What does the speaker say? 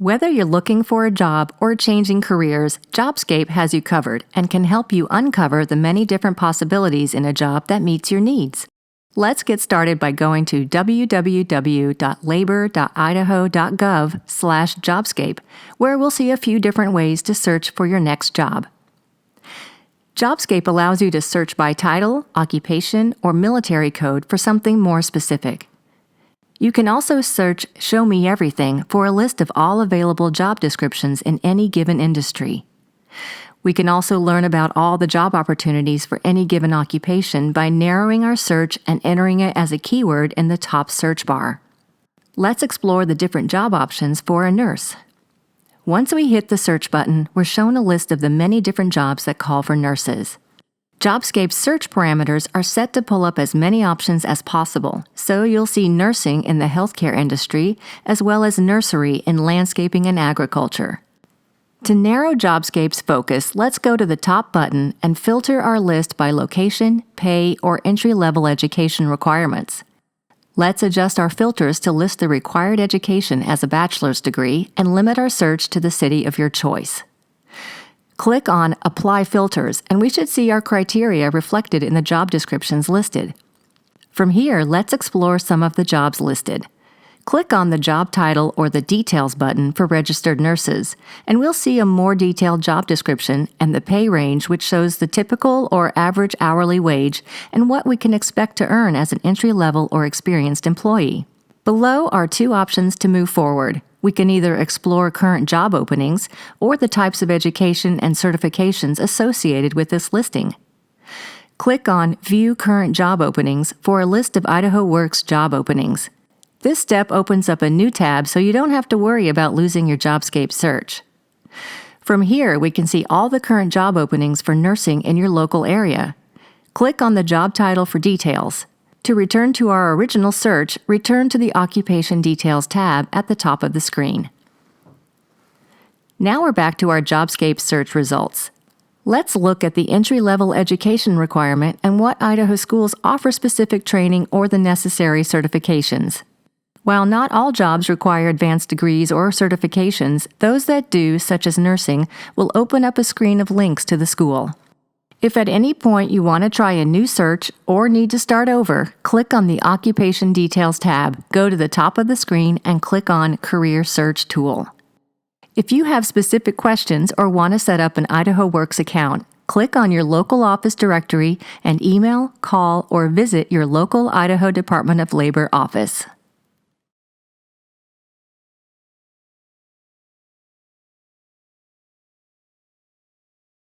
Whether you're looking for a job or changing careers, JobScape has you covered and can help you uncover the many different possibilities in a job that meets your needs. Let's get started by going to www.labor.idaho.gov/JobScape, where we'll see a few different ways to search for your next job. JobScape allows you to search by title, occupation, or military code for something more specific. You can also search Show Me Everything for a list of all available job descriptions in any given industry. We can also learn about all the job opportunities for any given occupation by narrowing our search and entering it as a keyword in the top search bar. Let's explore the different job options for a nurse. Once we hit the search button, we're shown a list of the many different jobs that call for nurses. JobScape's search parameters are set to pull up as many options as possible, so you'll see nursing in the healthcare industry as well as nursery in landscaping and agriculture. To narrow JobScape's focus, let's go to the top button and filter our list by location, pay, or entry-level education requirements. Let's adjust our filters to list the required education as a bachelor's degree and limit our search to the city of your choice. Click on Apply Filters, and we should see our criteria reflected in the job descriptions listed. From here, let's explore some of the jobs listed. Click on the job title or the Details button for registered nurses, and we'll see a more detailed job description and the pay range, which shows the typical or average hourly wage and what we can expect to earn as an entry-level or experienced employee. Below are two options to move forward. We can either explore current job openings or the types of education and certifications associated with this listing. Click on View Current Job Openings for a list of Idaho Works job openings. This step opens up a new tab so you don't have to worry about losing your JobScape search. From here, we can see all the current job openings for nursing in your local area. Click on the job title for details. To return to our original search, return to the Occupation Details tab at the top of the screen. Now we're back to our JobScape search results. Let's look at the entry-level education requirement and what Idaho schools offer specific training or the necessary certifications. While not all jobs require advanced degrees or certifications, those that do, such as nursing, will open up a screen of links to the school. If at any point you want to try a new search or need to start over, click on the Occupation Details tab, go to the top of the screen, and click on Career Search Tool. If you have specific questions or want to set up an Idaho Works account, click on your local office directory and email, call, or visit your local Idaho Department of Labor office.